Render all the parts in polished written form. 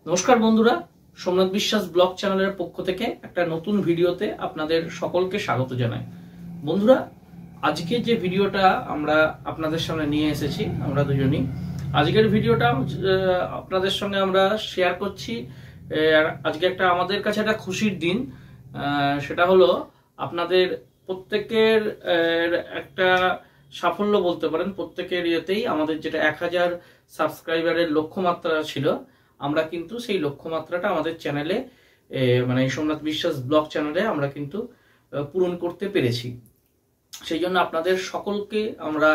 নমস্কার বন্ধুরা, সোমনাথ বিশ্বাস ব্লগ চ্যানেলের পক্ষ থেকে একটা নতুন ভিডিওতে আপনাদের সকলকে স্বাগত জানাই। বন্ধুরা, আজকে যে ভিডিওটা আমরা আপনাদের সামনে নিয়ে এসেছি, আমরা দুজনই আজকের ভিডিওটা আপনাদের সঙ্গে আমরা শেয়ার করছি। আজকে একটা আমাদের কাছে একটা খুশির দিন, সেটা হলো আপনাদের প্রত্যেকের একটা সাফল্য বলতে পারেন। প্রত্যেকের ইয়েতেই আমাদের যেটা 1000 সাবস্ক্রাইবারের লক্ষ্যমাত্রা ছিল, আমরা কিন্তু সেই লক্ষ্যমাত্রাটা আমাদের চ্যানেলে মানে সোমনাথ বিশ্বাস ব্লগ চ্যানেলে আমরা কিন্তু পূরণ করতে পেরেছি। সেই জন্য আপনাদের সকলকে আমরা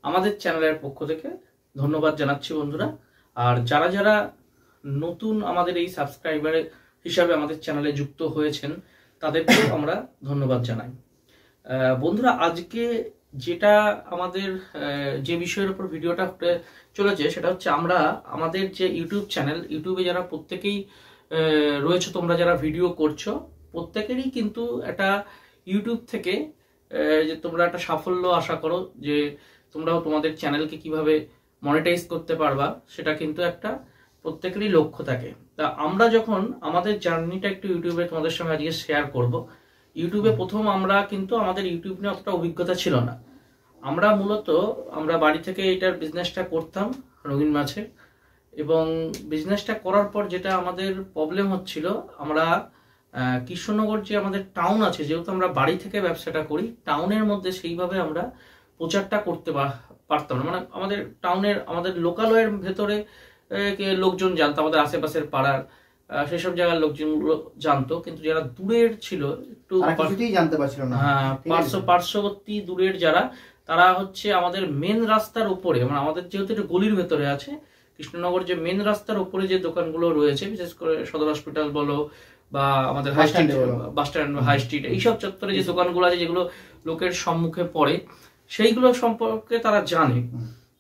আমাদের চ্যানেলের পক্ষ থেকে ধন্যবাদ জানাচ্ছি বন্ধুরা। আর যারা যারা নতুন আমাদের এই সাবস্ক্রাইবার হিসাবে আমাদের চ্যানেলে যুক্ত হয়েছেন তাদেরকেও আমরা ধন্যবাদ জানাই। বন্ধুরা, আজকে যেটা আমাদের যে বিষয়ের উপর ভিডিওটা চলেছে সেটা হচ্ছে আমরা আমাদের যে ইউটিউব চ্যানেল, ইউটিউবে যারা প্রত্যেকেই রয়েছে, তোমরা যারা ভিডিও করছো প্রত্যেকেরই কিন্তু একটা ইউটিউব থেকে যে তোমরা একটা সাফল্য আশা করো, যে তোমরাও তোমাদের চ্যানেলকে কিভাবে মনিটাইজ করতে পারবা, সেটা কিন্তু একটা প্রত্যেকেরই লক্ষ্য থাকে। তা আমরা যখন আমাদের জার্নিটা একটু ইউটিউবে তোমাদের সঙ্গে আজকে শেয়ার করব। ইউটিউবে প্রথম আমরা কিন্তু আমাদের ইউটিউব নিয়ে অতটা অভিজ্ঞতা ছিল না। আমরা মূলত আমরা বাড়ি থেকে এটার বিজনেসটা করতাম, রঙিন মাছের। এবং বিজনেসটা করার পর যেটা আমাদের প্রবলেম হচ্ছিল, আমরা কৃষ্ণনগর যে আমাদের টাউন আছে, যেহেতু আমরা বাড়ি থেকে ব্যবসাটা করি, টাউনের মধ্যে সেইভাবে আমরা প্রচারটা করতে পারতাম না। মানে আমাদের টাউনের আমাদের লোকালয়ের ভেতরে লোকজন জানতো, আমাদের আশেপাশের পাড়ার সেসব জায়গার লোকজনগুলো জানতো, কিন্তু যারা দূরের ছিল একটু জানতে পারছিল না। হ্যাঁ, পার্শ্ববর্তী দূরের যারা, তারা হচ্ছে আমাদের মেন রাস্তার উপরে, মানে আমাদের যেহেতু একটা গলির ভেতরে আছে, কৃষ্ণনগর যে মেন রাস্তার উপরে যে দোকানগুলো রয়েছে, বিশেষ করে সদর হসপিটাল বলো বা আমাদের high street, bus stand, high street, এইসব চত্বরে যে দোকানগুলো আছে যেগুলো লোকের সম্মুখে পড়ে, সেইগুলো সম্পর্কে তারা জানে।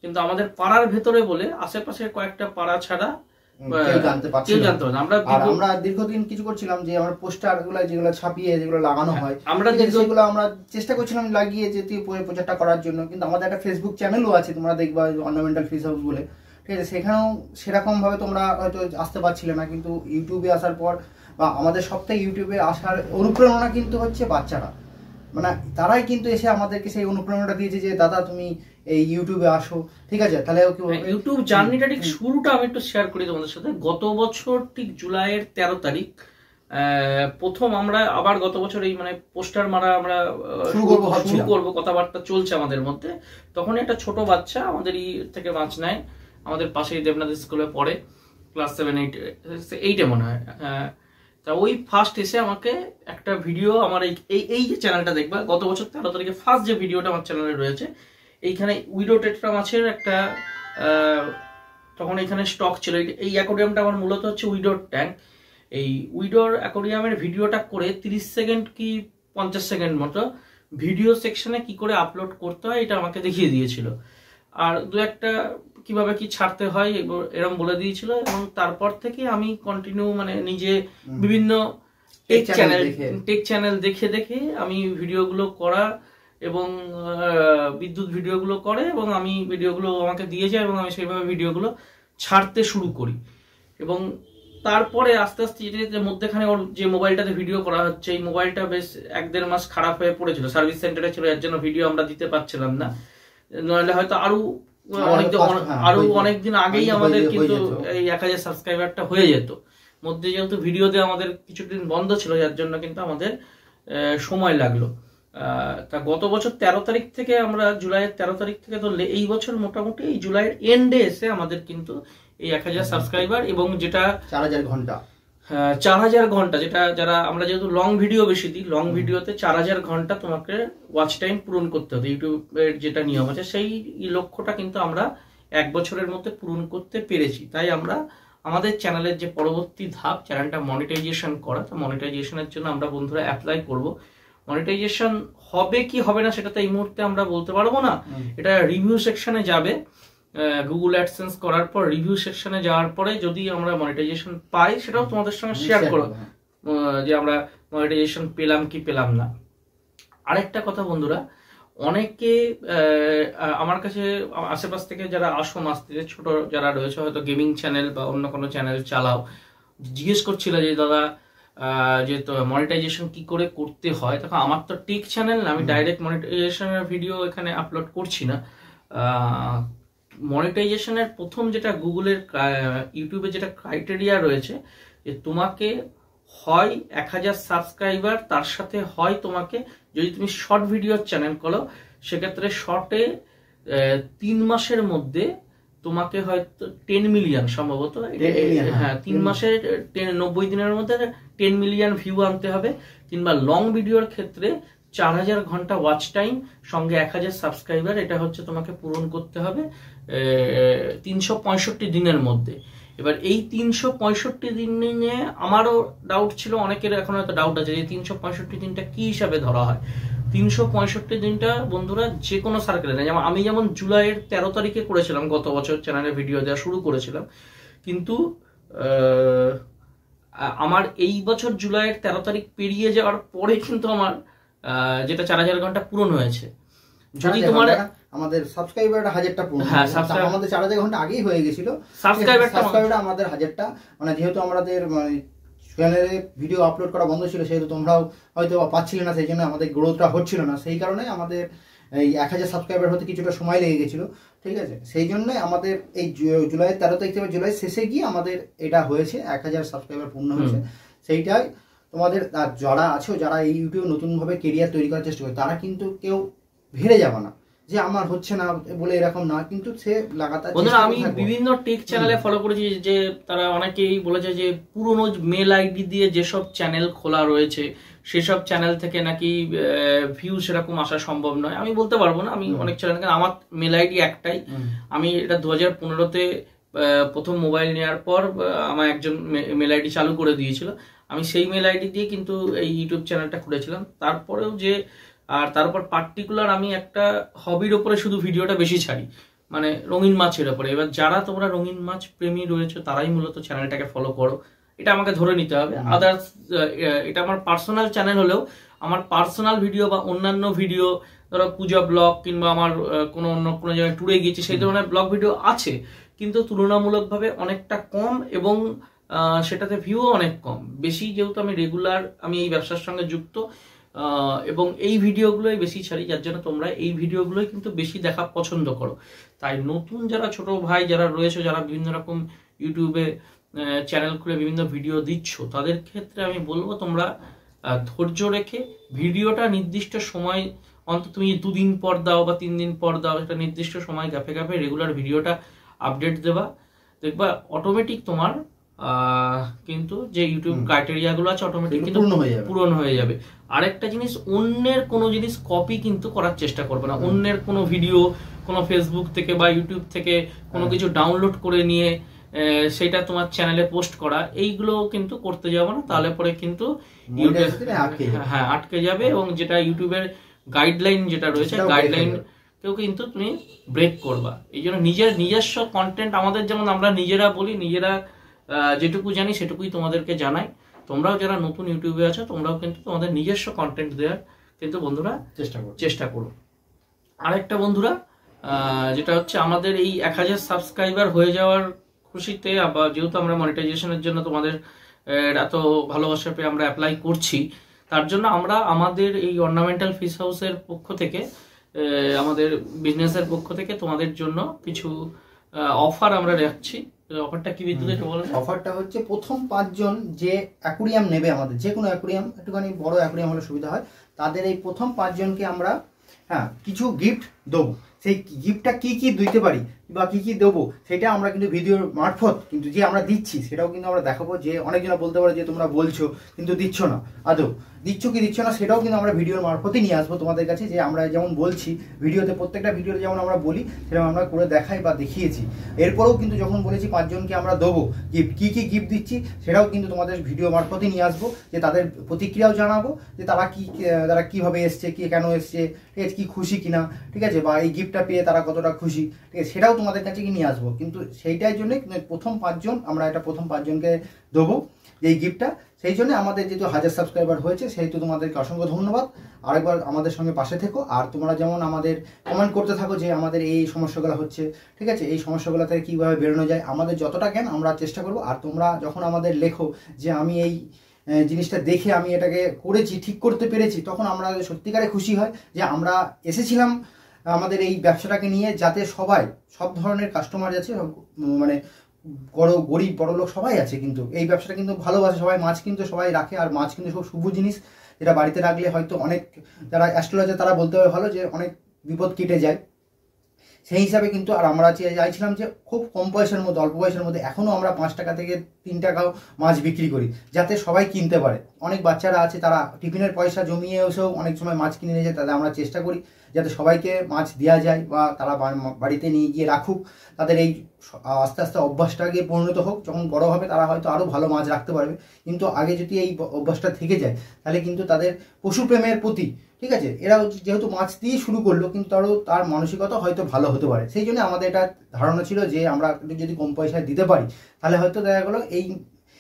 কিন্তু আমাদের পাড়ার ভেতরে বলে আশেপাশের কয়েকটা পাড়া ছাড়া কেউ জানতে পারে না। আমরা দীর্ঘদিন কিছু করছিলাম যে আমরা পোস্টার গুলো যেগুলো ছাপিয়ে যেগুলো লাগানো হয়, আমরা সেগুলো আমরা চেষ্টা করছিলাম লাগিয়ে যেতে প্রচারটা করার জন্য। কিন্তু আমাদের একটা ফেসবুক চ্যানেলও আছে, তোমরা দেখবা অর্নামেন্টাল ফিশ হাউস বলে, ঠিক আছে? সেখানেও সেরকম ভাবে তোমরা হয়তো আসতে পারছিলে না। কিন্তু ইউটিউবে আসার পর বা আমাদের সবথেকে ইউটিউবে আসার অনুপ্রেরণা কিন্তু হচ্ছে বাচ্চারা, মানে তারাই কিন্তু এসে আমাদেরকে সেই অনুপ্রেরণাটা দিয়েছে যে দাদা তুমি এই ইউটিউবে আসো, ঠিক আছে? তাহলে ইউটিউব জার্নিটা ঠিক শুরুটা আমি একটু শেয়ার করি তোমাদের সাথে। গত বছর ঠিক জুলাইয়ের 13 তারিখ প্রথম আমরা আবার গত বছর এই মানে পোস্টার মারা আমরা শুরু করবো, কথাবার্তা চলছে আমাদের মধ্যে। তখন একটা ছোট বাচ্চা আমাদের থেকে মাছ নেয়, আমাদের পাশেই দেবনাথ স্কুলে পড়ে, ক্লাস 7-8 মনে হয়। তা ওই ফার্স্ট এসে আমাকে একটা ভিডিও, আমার এই যে চ্যানেলটা দেখবা, গত বছর 13 তারিখে ফার্স্ট যে ভিডিওটা আমার চ্যানেলে রয়েছে, এইখানে উইডো টেট্রা মাছের একটা তখন এখানে স্টক ছিল। এই অ্যাকোরিয়ামটা আমার মূলত হচ্ছে উইডোর ট্যাঙ্ক। এই উইডোর অ্যাকোরিয়ামের ভিডিওটা করে 30 সেকেন্ড কি 50 সেকেন্ড মতো ভিডিও সেকশনে কি করে আপলোড করতে হয় এটা আমাকে দেখিয়ে দিয়েছিল, আর দু একটা কিভাবে কি ছাড়তে হয় এরকম বলে দিয়েছিল। এবং তারপর থেকে আমি কন্টিনিউ মানে নিজে বিভিন্ন টেক চ্যানেল দেখে দেখে আমি ভিডিওগুলো করা এবং বিদ্যুৎ ভিডিওগুলো করে, এবং আমি ভিডিওগুলো আমাকে দিয়ে যায় এবং আমি সেইভাবে ভিডিওগুলো ছাড়তে শুরু করি। এবং তারপরে আস্তে আস্তে যে মধ্যেখানে ওর যে মোবাইলটাতে ভিডিও করা হচ্ছে, এই মোবাইলটা বেশ 1-1.5 মাস খারাপ হয়ে পড়েছিল, সার্ভিস সেন্টারে ছিল, এর জন্য ভিডিও আমরা দিতে পারছিলাম না। নইলে হয়তো আরো অনেকদিন আগেই আমাদের কিন্তু এই 1000 সাবস্ক্রাইবারটা হয়ে যেত। মধ্যে যেহেতু ভিডিওতে আমাদের কিছুদিন বন্ধ ছিল, যার জন্য কিন্তু আমাদের সময় লাগলো। তা গত বছর 13 তারিখ থেকে আমরা জুলাইয়ের 13 তারিখ থেকে ধরলে এই বছর মোটামুটি এই জুলাইয়ের এন্ডে এসে আমাদের কিন্তু এই 1000 সাবস্ক্রাইবার, এবং যেটা 4000 ঘন্টা, 4000 ঘন্টা, যেটা যারা আমরা যেহেতু লং ভিডিও বেশি দিই, লং ভিডিওতে 4000 ঘন্টা তোমাকে ওয়াচ টাইম পূরণ করতে হবে। ইউটিউবের যেটা নিয়ম আছে, সেই লক্ষ্যটা কিন্তু আমরা 1 বছরের মধ্যে পূরণ করতে পেরেছি। তাই আমরা আমাদের চ্যানেলের যে পরবর্তী ধাপ, চ্যানেলটা মনিটাইজেশন করা, তো মনিটাইজেশনের জন্য আমরা বন্ধুরা অ্যাপ্লাই করব। মনিটাইজেশন হবে কি হবে না সেটা তো এই মুহূর্তে আমরা বলতে পারবো না। এটা রিভিউ সেকশনে যাবে, গুগল অ্যাডসেন্স করার পর রিভিউ সেকশনে যাওয়ার পরে যদি আমরা মনিটাইজেশন পাই, সেটাও তোমাদের সঙ্গে শেয়ার করব যে আমরা মনিটাইজেশন পেলাম কি পেলাম না। আরেকটা কথা বন্ধুরা, অনেকে আমার কাছে আশেপাশ থেকে যারা আসো মাছ থেকে, ছোট যারা রয়েছে, হয়তো গেমিং চ্যানেল বা অন্য কোনো চ্যানেল চালাও, জিজ্ঞেস করছিল যে দাদা যে তো মনিটাইজেশন কি করে করতে হয়, দেখো আমার তো টেক চ্যানেল না, আমি ডাইরেক্ট মনিটাইজেশনের ভিডিও এখানে আপলোড করছি না। মনিটাইজেশনের প্রথম যেটা গুগলের ইউটিউবে যেটা ক্রাইটেরিয়া রয়েছে যে তোমাকে হয় 1000 সাবস্ক্রাইবার, তার সাথে হয় তোমাকে যদি তুমি শর্ট ভিডিওর চ্যানেল করো সেক্ষেত্রে শর্টে 3 মাসের মধ্যে তোমাকে হয়তো 10 মিলিয়ন সম্ভবত, হ্যাঁ 3 মাসের 90 দিনের মধ্যে 10 মিলিয়ন ভিউ আনতে হবে, কিংবা লং ভিডিওর ক্ষেত্রে 4000 ঘন্টা ওয়াচ টাইম সঙ্গে 1000 সাবস্ক্রাইবার, এটা হচ্ছে তোমাকে পূরণ করতে হবে 365 দিনের মধ্যে। এবার এই 365 দিন নিয়ে আমারও ডাউট ছিল, অনেকের এখন হয়তো ডাউট আছে যে 365 দিনটা কি হিসাবে ধরা হয়। 365 দিনটা বন্ধুরা যে কোনো সার্কেলে নেই, যেমন আমি যেমন জুলাইয়ের 13 তারিখে করেছিলাম, গত বছর চ্যানেলে ভিডিও দেওয়া শুরু করেছিলাম, কিন্তু আমার এই বছর জুলাইয়ের 13 তারিখ পেরিয়ে যাওয়ার পরে কিন্তু আমার যেটা 4000 ঘন্টা পূরণ হয়েছে। যদি তোমার আমাদের সাবস্ক্রাইবারটা 1000টা পূর্ণ, হ্যাঁ আমাদের 4000 ঘন্টা আগেই হয়ে গেছিল সাবস্ক্রাইবারটা আমাদের 1000টা, মানে যেহেতু আমাদের চ্যানেলে ভিডিও আপলোড করা বন্ধ ছিল সেহেতু তোমরাও হয়তো পাচ্ছিলে না, সেই জন্য আমাদের গ্রোথটা হচ্ছিল না, সেই কারণে আমাদের এই 1000 সাবস্ক্রাইবার হতে কিছুটা সময় লেগে গেছিল, ঠিক আছে। সেই জন্য আমাদের এই জুলাইয়ের 13 তারিখ থেকে জুলাই শেষে গিয়ে আমাদের এটা হয়েছে, 1000 সাবস্ক্রাইবার পূর্ণ হয়েছে। সেইটাই তোমাদের যারা আছো, যারা এই ইউটিউবে নতুনভাবে কেরিয়ার তৈরি করার চেষ্টা করে, তারা কিন্তু কেউ হেরে যাবে না যে আমার হচ্ছে না বলে, এরকম না, কিন্তু সে লাগাতার। বন্ধুরা আমি বিভিন্ন টেক চ্যানেলে ফলো করেছি যে তারা অনেকেই বলেছে যে পুরনো মেল আইডি দিয়ে যেসব চ্যানেল খোলা রয়েছে সেসব চ্যানেল থেকে নাকি ভিউ সেরকম আসা সম্ভব নয়। আমি বলতে পারবো না, আমি অনেক চ্যানেল, আমার মেল আইডি একটাই, আমি এটা 2015-তে প্রথম মোবাইল নেওয়ার পর আমার একজন মেল আইডি চালু করে দিয়েছিল, আমি সেই মেল আইডি দিয়ে কিন্তু এই ইউটিউব চ্যানেলটা খুলেছিলাম। তারপরেও যে আর তারপর পার্টিকুলার আমি একটা হবির ওপরে শুধু ভিডিওটা বেশি ছাড়ি, মানে রঙিন মাছের ওপরে। এবার যারা তোমরা রঙিন মাছ প্রেমী রয়েছে তারাই মূলত চ্যানেলটাকে ফলো করো, এটা আমাকে ধরে নিতে হবে। আদার্স এটা আমার পার্সোনাল চ্যানেল হলেও আমার পার্সোনাল ভিডিও বা অন্যান্য ভিডিও, ধরো পূজা ব্লগ কিংবা আমার কোনো অন্য কোনো জায়গায় ট্যুরে গিয়েছি সেই ধরনের ব্লগ ভিডিও আছে, কিন্তু তুলনামূলকভাবে অনেকটা কম এবং সেটাতে ভিউও অনেক কম। বেশি যেহেতু আমি রেগুলার আমি এই ব্যবসার সঙ্গে যুক্ত এবং এই ভিডিওগুলোই বেশি ছাড়ি, যার জন্য তোমরা এই ভিডিওগুলোই কিন্তু বেশি দেখা পছন্দ করো। তাই নতুন যারা ছোট ভাই যারা রয়েছে, যারা বিভিন্ন রকম ইউটিউবে চ্যানেল খুলে বিভিন্ন ভিডিও দিচ্ছ, তাদের ক্ষেত্রে আমি বলবো তোমরা ধৈর্য রেখে ভিডিওটা নির্দিষ্ট সময়, অন্তত তুমি 2 দিন পর দাও বা 3 দিন পর দাও, একটা নির্দিষ্ট সময় গ্যাপে গ্যাপে রেগুলার ভিডিওটা আপডেট দেবা, দেখবা অটোমেটিক তোমার কিন্তু যে ইউটিউব ক্রাইটেরিয়া গুলো আছে অটোমেটিক কিন্তু পূরণ হয়ে যাবে। আরেকটা জিনিস, অন্যের কোনো জিনিস কপি কিন্তু করার চেষ্টা করবে না। অন্যের কোনো ভিডিও কোনো ফেসবুক থেকে বা ইউটিউব থেকে কোনো কিছু ডাউনলোড করে নিয়ে সেটা তোমার চ্যানেলে পোস্ট করা, এইগুলো কিন্তু করতে যাবে না, তাহলে পরে কিন্তু হ্যাঁ আটকে যাবে। এবং যেটা ইউটিউবের গাইডলাইন যেটা রয়েছে, গাইডলাইন কেউ কিন্তু তুমি ব্রেক করবা। এই জন্য নিজস্ব কন্টেন্ট আমাদের, যেমন আমরা নিজেরা বলি, নিজেরা যেটুকু জানি সেটুকুই তোমাদেরকে জানাই। তোমরাও যারা নতুন ইউটিউবে আছো তোমরাও কিন্তু তোমাদের নিজস্ব কন্টেন্ট দেওয়ার কিন্তু বন্ধুরা চেষ্টা করো। আরেকটা বন্ধুরা যেটা হচ্ছে আমাদের এই 1000 সাবস্ক্রাইবার হয়ে যাওয়ার খুশিতে, আবার যেহেতু আমরা মনিটাইজেশনের জন্য তোমাদের এত ভালোবাসা পেয়ে আমরা অ্যাপ্লাই করছি, তার জন্য আমরা আমাদের এই অর্নামেন্টাল ফিশ হাউসের পক্ষ থেকে, আমাদের বিজনেসের পক্ষ থেকে তোমাদের জন্য কিছু অফার আমরা রাখছি। অফারটা কি বিদ্যুৎ একটু বলেন? অফারটা হচ্ছে প্রথম 5 জন যে অ্যাকুরিয়াম নেবে, আমাদের যে কোনো অ্যাকুরিয়াম, একটুখানি বড় অ্যাকুরিয়াম হলে সুবিধা হয়, তাদের এই প্রথম 5 জনকে আমরা কিছু গিফট দেবো। সেই গিফটটা কি কি দিতে পারি বা কি কি দেবো সেটা আমরা কিন্তু ভিডিওর মারফত কিন্তু যে আমরা দিচ্ছি সেটাও কিন্তু আমরা দেখাবো। যে অনেকজন বলতে পারে যে তোমরা বলছো কিন্তু দিচ্ছ না, আদৌ দিচ্ছ কি দিচ্ছ না সেটাও কিন্তু আমরা ভিডিওর মারফতই নিয়ে আসবো তোমাদের কাছে। যে আমরা যেমন বলছি ভিডিওতে, প্রত্যেকটা ভিডিওতে যেমন আমরা বলি সেরকম আমরা করে দেখাই বা দেখিয়েছি। এরপরেও কিন্তু যখন বলেছি 5 জনকে আমরা দেবো গিফট, কী কী গিফট দিচ্ছি সেটাও কিন্তু তোমাদের ভিডিও মারফতই নিয়ে আসবো, যে তাদের প্রতিক্রিয়াও জানাবো, যে তারা কীভাবে এসছে, কে কেন এসছে, ঠিক আছে, কী খুশি কিনা, ঠিক আছে, বা এই গিফটটা পেয়ে তারা কতটা খুশি, ঠিক আছে, সেটাও তোমাদের কাছে নিয়ে আসবো। কিন্তু সেইটার জন্য প্রথম 5 জন আমরা এটা প্রথম 5 জনকে দেবো। এই গিফটটা। সেই জন্য আমাদের যেহেতু 1000 সাবস্ক্রাইবার হয়েছে সেহেতু তোমাদেরকে অসংখ্য ধন্যবাদ। আরেকবার আমাদের সঙ্গে পাশে থেকো, আর তোমরা যেমন আমাদের কমেন্ট করতে থাকো যে আমাদের এই সমস্যাগুলো হচ্ছে, ঠিক আছে, এই সমস্যাগুলো থেকে কীভাবে বেরোনো যায়, আমাদের যতটা জ্ঞান আমরা চেষ্টা করবো। আর তোমরা যখন আমাদের লেখো যে আমি এই জিনিসটা দেখে আমি এটাকে করেছি, ঠিক করতে পেরেছি, তখন আমরা সত্যিকারে খুশি হয় যে আমরা এসেছিলাম আমাদের এই ব্যবসাটাকে নিয়ে, যাতে সব ধরনের কাস্টমার আছে, মানে গরিব বড়লোক সবাই আছে, কিন্তু এই ব্যবসাটা কিন্তু ভালোবাসে সবাই। মাছ কিন্তু সবাই রাখে, আর মাছ কিন্তু খুব শুভ জিনিস, যেটা বাড়িতে রাখলে হয়তো অনেক যারা অ্যাস্ট্রোলজার তারা বলতে হবে ভালো যে অনেক বিপদ কেটে যায়। সেই হিসাবে কিন্তু আর আমরা চাইছিলাম যে খুব কম পয়সার মধ্যে, অল্প পয়সার মধ্যে, এখনও আমরা 5 টাকা থেকে 3 টাকাও মাছ বিক্রি করি, যাতে সবাই কিনতে পারে। অনেক বাচ্চারা আছে তারা টিফিনের পয়সা জমিয়ে এসেও অনেক সময় মাছ কিনে নিয়ে যায়, তাদের আমরা চেষ্টা করি যাতে সবাইকে মাছ দেওয়া যায় বা তারা বাড়িতে নিয়ে গিয়ে রাখুক, তাদের এই আস্তে আস্তে অভ্যাসটা গিয়ে পরিণত হোক। যখন বড় হবে তারা হয়তো আরও ভালো মাছ রাখতে পারবে, কিন্তু আগে যদি এই অভ্যাসটা থেকে যায় তাহলে কিন্তু তাদের পশুপ্রেমের প্রতি, ঠিক আছে, এরা যেহেতু মাছ দিয়ে শুরু করলো, কিন্তু তার মানসিকতা হয়তো ভালো হতে পারে। সেই জন্য আমাদের এটা ধারণা ছিল যে আমরা যদি কম পয়সায় দিতে পারি তাহলে হয়তো দেখা গেলো এই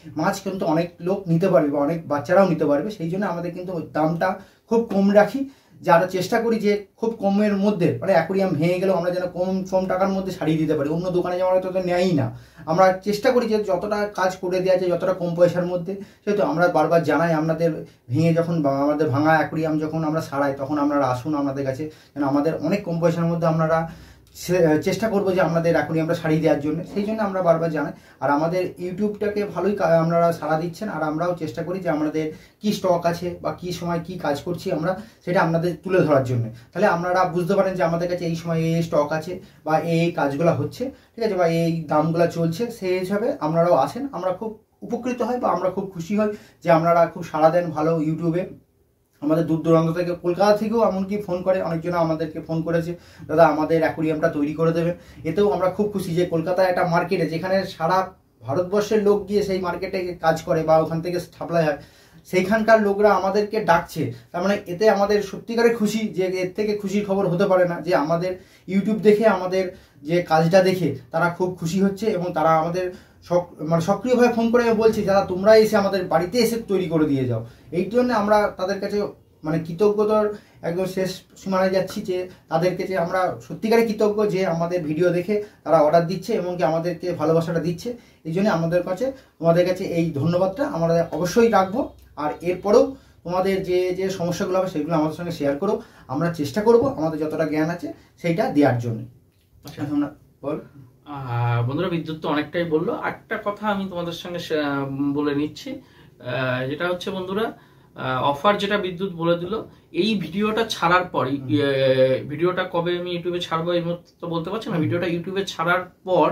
মাছ কিন্তু অনেক লোক নিতে পারবে বা অনেক বাচ্চারাও নিতে পারবে। সেই জন্য আমাদের কিন্তু দামটা খুব কম রাখি, যারা চেষ্টা করি যে খুব কমের মধ্যে, মানে অ্যাকোরিয়াম ভেঙে গেলেও আমরা যেন কম টাকার মধ্যে সারিয়ে দিতে পারি। অন্য দোকানে যেমন হয়তো নেয়ই না, আমরা চেষ্টা করি যে যতটা কাজ করে দেওয়া যায় যতটা কম পয়সার মধ্যে। সেহেতু আমরা বারবার জানাই আপনাদের ভেঙে যখন আমাদের ভাঙা অ্যাকোরিয়াম যখন আমরা সারাই, তখন আপনারা আসুন আমাদের কাছে, যেন আমাদের অনেক কম পয়সার মধ্যে আপনারা চেষ্টা করবো যে আমাদের অ্যাকোরিয়ামটা সারিয়ে দেওয়ার জন্য। সেই জন্য আমরা বারবার জানাই। আর আমাদের ইউটিউবটাকে ভালোই আপনারা সাড়া দিচ্ছেন, আর আমরাও চেষ্টা করি যে আমাদের কি স্টক আছে বা কি সময় কি কাজ করছি আমরা সেটা আপনাদের তুলে ধরার জন্য। তাহলে আপনারা বুঝতে পারেন যে আমাদের কাছে এই সময় এই স্টক আছে বা এই কাজগুলো হচ্ছে, ঠিক আছে, বা এই দামগুলো চলছে। সেই হিসাবে আপনারাও আসেন, আমরা খুব উপকৃত হই বা আমরা খুব খুশি হই যে আপনারা খুব সাড়া দেন ভালো ইউটিউবে। আমাদের দূর দূরান্ত থেকে, কলকাতা থেকেও এমনকি ফোন করে, অনেকজন আমাদেরকে ফোন করেছে দাদা আমাদের অ্যাকোরিয়ামটা তৈরি করে দেবেন। এতেও আমরা খুব খুশি যে কলকাতায় একটা মার্কেটে যেখানে সারা ভারতবর্ষের লোক গিয়ে সেই মার্কেটে কাজ করে বা ওখান থেকে সাপ্লাই হয়, সেইখানকার লোকরা আমাদেরকে ডাকছে। তার মানে এতে আমাদের সত্যিকারে খুশি, যে এর থেকে খুশির খবর হতে পারে না, যে আমাদের ইউটিউব দেখে আমাদের যে কাজটা দেখে তারা খুব খুশি হচ্ছে এবং তারা আমাদের মানে সক্রিয়ভাবে ফোন করে বলছে যারা তোমরা এসে আমাদের বাড়িতে এসে তৈরি করে দিয়ে যাও। এই জন্য আমরা তাদের কাছে মানে কৃতজ্ঞতার একদম শেষ সীমানায় যাচ্ছি, যে তাদেরকে যে আমরা সত্যিকারে কৃতজ্ঞ যে আমাদের ভিডিও দেখে তারা অর্ডার দিচ্ছে এবং কি আমাদেরকে ভালোবাসাটা দিচ্ছে। এই জন্য তোমাদের কাছে এই ধন্যবাদটা আমরা অবশ্যই রাখবো। আর এরপরেও তোমাদের যে সমস্যাগুলো হবে সেগুলো আমাদের সঙ্গে শেয়ার করো, আমরা চেষ্টা করব আমাদের যতটা জ্ঞান আছে সেইটা দেওয়ার জন্য। আচ্ছা বল। বন্ধুরা, বিদ্যুৎ তো অনেকটাই বললো। একটা কথা আমি তোমাদের সঙ্গে বলে নিচ্ছি, যেটা হচ্ছে বন্ধুরা, অফার যেটা বিদ্যুৎ বলে দিল, এই ভিডিওটা ছাড়ার পর, ভিডিওটা কবে আমি ইউটিউবে ছাড়বো এই মুহূর্তে বলতে পারছি না, ভিডিওটা ইউটিউবে ছাড়ার পর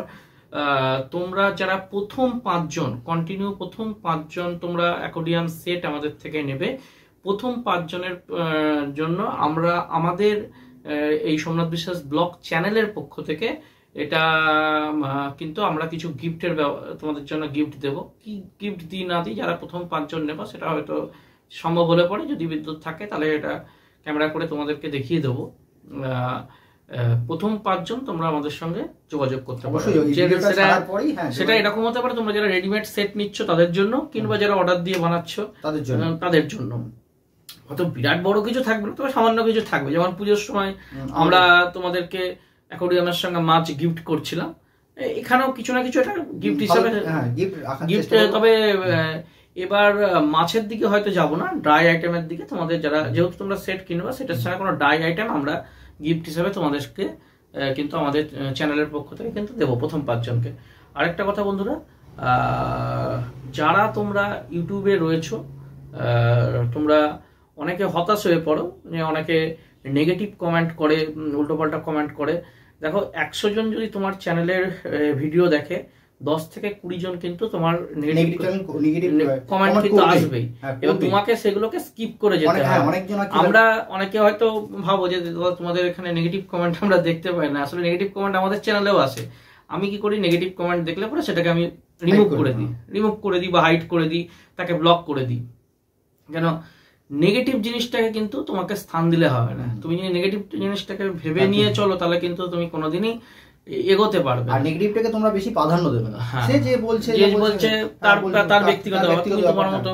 তোমরা যারা প্রথম 5 জন কন্টিনিউ, প্রথম 5 জন তোমরা অ্যাকোরিয়াম সেট আমাদের থেকে নেবে, প্রথম 5 জনের জন্য আমরা আমাদের এই সোমনাথ বিশ্বাস ব্লগ চ্যানেলের পক্ষ থেকে এটা কিন্তু আমরা কিছু গিফটের তোমাদের জন্য গিফট দেব। কি গিফট দিই না দিই, যারা প্রথম 5 জন নেবা সেটা হয়তো সম্ভব হলে পরে, যদি বিদ্যুৎ থাকে তাহলে এটা ক্যামেরা করে তোমাদেরকে দেখিয়ে দেবো। প্রথম 5 জন তোমরা আমাদের সঙ্গে যোগাযোগ করতে পারো। সেটা এরকম হতে পারে তোমরা যারা রেডিমেড সেট নিচ্ছ তাদের জন্য, কিংবা যারা অর্ডার দিয়ে বানাচ্ছ তাদের জন্য। হয়তো বিরাট বড় কিছু থাকবে না, তবে সামান্য কিছু থাকবে। যেমন পুজোর সময় আমরা তোমাদেরকে অ্যাকোরিয়ামের সঙ্গে মাছ গিফট করছিলাম, এখানেও কিছু না কিছু একটা গিফট হিসাবে গিফট। তবে এবার মাছের দিকে হয়তো যাবো না, ড্রাই আইটেমের দিকে। তোমাদের যারা, যেহেতু তোমরা সেট কিনবা, সেটার সঙ্গে কোনো ড্রাই আইটেম আমরা গিফট হিসাবে তোমাদেরকে কিন্তু আমাদের চ্যানেলের পক্ষ থেকে কিন্তু দেবো প্রথম 5 জনকে। আরেকটা কথা বন্ধুরা, যারা তোমরা ইউটিউবে রয়েছো, তোমরা অনেকে হতাশ হয়ে পড়ো, অনেকে নেগেটিভ কমেন্ট করে, উল্টোপাল্টা কমেন্ট করে। দেখো, 100 জন যদি তোমার চ্যানেলের ভিডিও দেখে, 10 থেকে 20 জন কিন্তু তোমার নেগেটিভ কমেন্ট কিন্তু আসবেই, এবং তোমাকে সেগুলোকে স্কিপ করে যেতে হবে। আমরা অনেকে হয়তো ভাবো যে তোমাদের এখানে নেগেটিভ কমেন্ট আমরা দেখতে পাই না, আসলে নেগেটিভ কমেন্ট আমাদের চ্যানেলেও আসে। আমি কি করি, নেগেটিভ কমেন্ট দেখলে পরে সেটাকে আমি রিমুভ করে দিই বা হাইড করে দিই, তাকে ব্লক করে দিই। কেন, নেগেটিভ জিনিসটাকে কিন্তু তোমাকে স্থান দিলে হবে না। তুমি যদি নেগেটিভ জিনিসটাকে ভেবে নিয়ে চলো, তাহলে কিন্তু তুমি কোনোদিনই এগোতে পারবে। আর নেগেটিভটাকে তোমরা বেশি প্রাধান্য দেবে না। সে যে বলছে তার ব্যক্তিগত,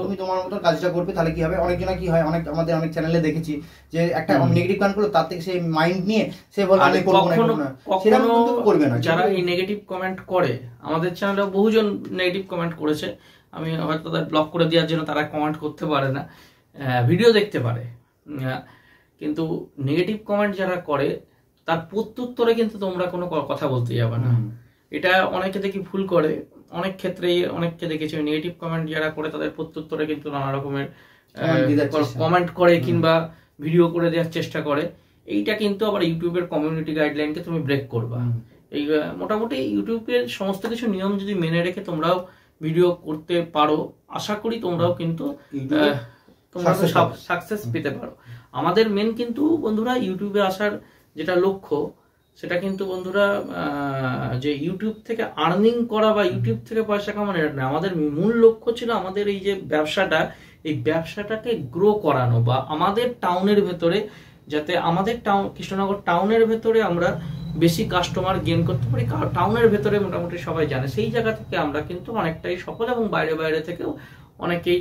তুমি তোমার মতো কাজটা করবে, তাহলে কি হবে, অনেকজনা কি হয়, আমাদের অনেক চ্যানেলে দেখেছি যে একটা নেগেটিভ কমেন্ট করলো, তার থেকে সেই মাইন্ড নিয়ে সে বলে আমি করব না, সেটা কিন্তু করবে না। যারা এই নেগেটিভ কমেন্ট করে, আমাদের চ্যানেলে বহুজন নেগেটিভ কমেন্ট করেছে, আমি হয়তো তাদের ব্লক করে দেওয়ার জন্য তারা কমেন্ট করতে পারে না, ভিডিও দেখতে পারে, কিন্তু নেগেটিভ কমেন্ট যারা করে তার প্রত্যুত্তরে কিন্তু তোমরা কোনো কথা বলতে যাবে না। এটা অনেকে দেখি ভুল করে, অনেক ক্ষেত্রেই অনেককে দেখেছি নেগেটিভ কমেন্ট যারা করে তাদের প্রত্যুত্তরে কিন্তু নানা রকমের কমেন্ট করে কিংবা ভিডিও করে দেওয়ার চেষ্টা করে। এইটা কিন্তু আবার ইউটিউবের কমিউনিটি গাইডলাইনকে তুমি ব্রেক করবা। এই মোটামুটি ইউটিউবের সমস্ত কিছু নিয়ম যদি মেনে রেখে তোমরাও ভিডিও করতে পারো, আশা করি তোমরাও কিন্তু তোমরা সাকসেস পেতে পারো। আমাদের মেন কিন্তু বন্ধুরা ইউটিউবে আসার যেটা লক্ষ্য, সেটা কিন্তু বন্ধুরা যে ইউটিউব থেকে আর্নিং করা বা ইউটিউব থেকে পয়সা কামানো, এটা না। আমাদের মূল লক্ষ্য ছিল আমাদের এই যে ব্যবসাটা, এই ব্যবসাটাকে গ্রো করানো, বা আমাদের টাউনের ভেতরে যাতে আমাদের কৃষ্ণনগর টাউনের ভেতরে আমরা বেশি কাস্টমার গেইন করতে পারি। টাউনের ভেতরে মোটামুটি সবাই জানে, সেই জায়গা থেকে আমরা কিন্তু অনেকটাই সফল, এবং বাইরে বাইরে থেকেও অনেকেই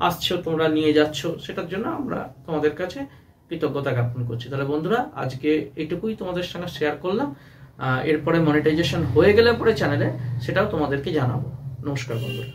আসছো, তোমরা নিয়ে যাচ্ছ, সেটার জন্য আমরা তোমাদের কাছে কৃতজ্ঞতা জ্ঞাপন করছি। তাহলে বন্ধুরা আজকে এইটুকুই তোমাদের সঙ্গে শেয়ার করলাম। এরপরে মনিটাইজেশন হয়ে গেলে পরে চ্যানেলে সেটাও তোমাদেরকে জানাবো। নমস্কার বন্ধুরা।